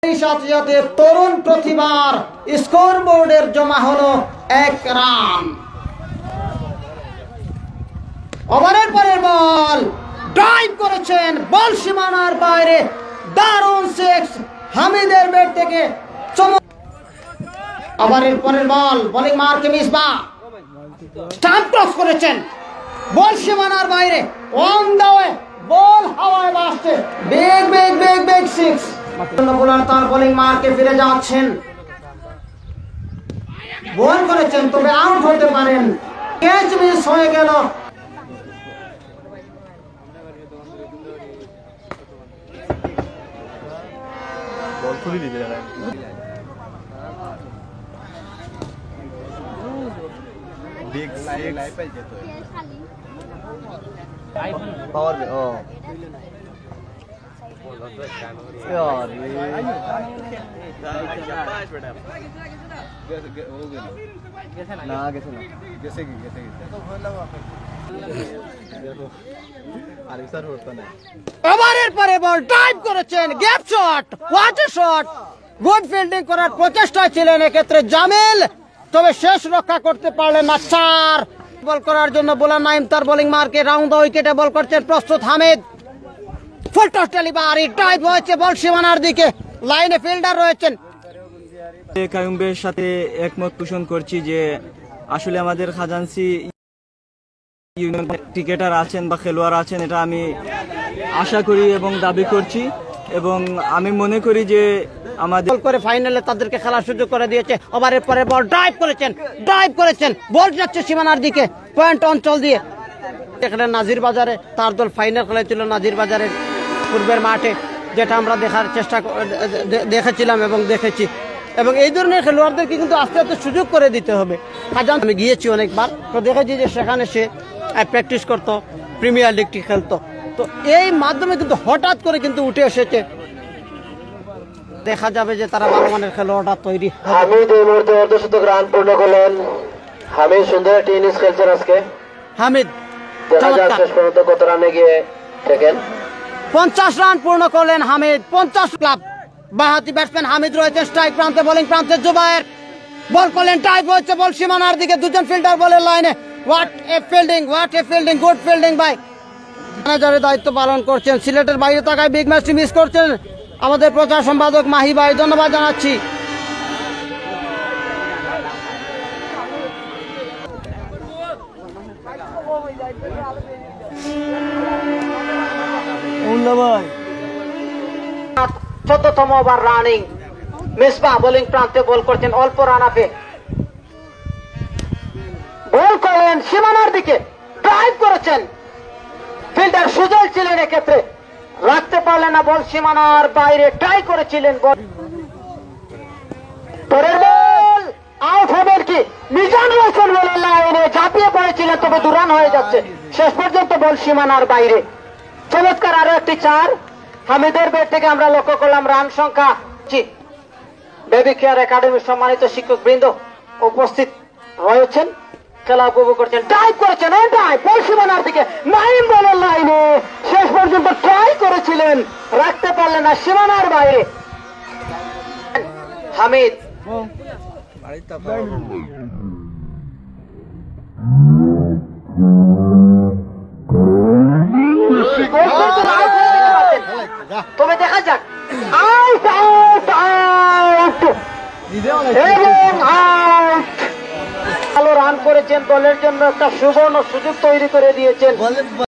সাথে সাথে তরুণ প্রতিভার স্কোরবোর্ডের জমা হলো 1 রান। ওভারের পরের বল ড্রাইভ করেছেন, বল সীমানার বাইরে, দারুণ সিক্স হামিদের ব্যাট থেকে। ওভারের পরের বল বোলিং মার্কে মিসবাহ স্টাম্প ক্রস করেছেন, বল সীমানার বাইরে, অন দ্য ওয়ে, বল হাওয়ায় ভাসছে, big big big big six. Bowler তার বোলিং মার্কে ফিরে যাচ্ছেন, বল করেছেন তবে আউট হতে পারেন, ক্যাচ মিস হয়ে গেল। বল খুলে দিতে যারা বিগ সিক্স पावर में ओ यार ना कैसे ना कैसे की আরেকবার হতো না। ওভারের পরে বল ড্রাইভ করেছেন, gap shot, what a shot, good fielding করার প্রচেষ্টা ছিলেন এক্ষেত্রে জামিল, তবে শেষ রক্ষা করতে পারলেন না। 4 বল করার জন্য বোলার নাইম তার বোলিং মার্কে রাউন্ড উইকেটে বল করছেন, প্রস্তুত Hamid, full toss delivery, drive হয়েছে, বল সীমানার দিকে, লাইনে ফিল্ডার রয়েছেন। কায়ুম ভাইয়ের সাথে একমত পোষণ করছি যে আসলে আমাদের খাজানসি ইউনিয়ন ক্রিকেটার আছেন বা খেলোয়াড় আছেন, এটা আমি আশা করি এবং দাবি করছি, এবং আমি মনে করি যে আমাদের বল করে ফাইনালে তাদেরকে খেলার সুযোগ করে দিয়েছে। ওভারের পরে বল ড্রাইভ করেছেন, বল যাচ্ছে সীমানার দিকে, পয়েন্ট অঞ্চল দিয়ে। এখানে নাজির বাজারে তার দল ফাইনাল খেলেছিল নাজির বাজারের পূর্বের মাঠে, যেটা আমরা দেখার চেষ্টা দেখেছিলাম এবং দেখেছি, এবং এই ধরনের খেলোয়াড়দেরকে কিন্তু আস্তে আস্তে সুযোগ করে দিতে হবে। আমি গিয়েছি অনেকবার, তো দেখেছি যে সেখানে সে প্র্যাকটিস করতো, প্রিমিয়ার লিগটি খেলতো, তো এই মাধ্যমে কিন্তু হঠাৎ করে কিন্তু উঠে এসেছে, দেখা যাবে যে তারা ভালো মানের খেলোয়াড়রা তৈরি। হামিদ এই মুহূর্তে অর্ধশতক রান পূর্ণ করলেন। হামিদ সুন্দর একটি ইনিংস খেলছেন আজকে। হামিদ দেখা যাক শেষ পর্যন্ত কত রানে গিয়ে থাকেন। 50 রান পূর্ণ করলেন হামিদ, 50 ক্লাব। বাঁহাতি ব্যাটসম্যান হামিদ রয়েছে স্ট্রাইক প্রান্তে, বোলিং প্রান্তে জুবায়ের, বল করলেন, টাইপ হচ্ছে, বল সীমানার দিকে, দুজন ফিল্ডার বলের লাইনে, what a fielding, good fielding by ম্যানেজারের দায়িত্ব পালন করছেন। সিলেটের বাইরে থাকায় বিগ ম্যাচটি মিস করছেন আমাদের প্রচার সম্পাদক মাহি ভাই, ধন্যবাদ জানাচ্ছি। ভাই 14তম ওভার রানিং, মিসবাহ বোলিং প্রান্তে বল করছেন, অল্প রান আপে, বল করলেন সীমানার দিকে, ড্রাইভ করেছেন, ফিল্ডার সুজল ছিলেন, এক্ষেত্রে রাখতে পারলেন না, বল সীমানার বাইরে, ট্রাই করেছিলেন, বল পরের বল আউট হবেন কি, মিজান রয়েছেন বলের লাইনে, ঝাঁপিয়ে পড়েছিলেন, তবে দুরান হয়ে যাচ্ছে, শেষ পর্যন্ত বল সীমানার বাইরে। চমৎকার আরো একটি 4 হামিদের ব্যাট থেকে আমরা লক্ষ্য করলাম। রান সংখ্যা বেবি কেয়ার একাডেমির সম্মানিত শিক্ষক বৃন্দ উপস্থিত রয়েছেন, খেলা উপভোগ করছেন, ড্রাইভ করেছেন, বল সীমানার দিকে, নাইম বলের লাইনে, শেষ পর্যন্ত ট্রাই করেছিলেন, রাখতে পারলেন না, সীমানার বাইরে। হামিদ তবে দেখা যাক, আউট ভালো রান করেছেন, দলের জন্য একটা সুবর্ণ সুযোগ তৈরি করে দিয়েছেন।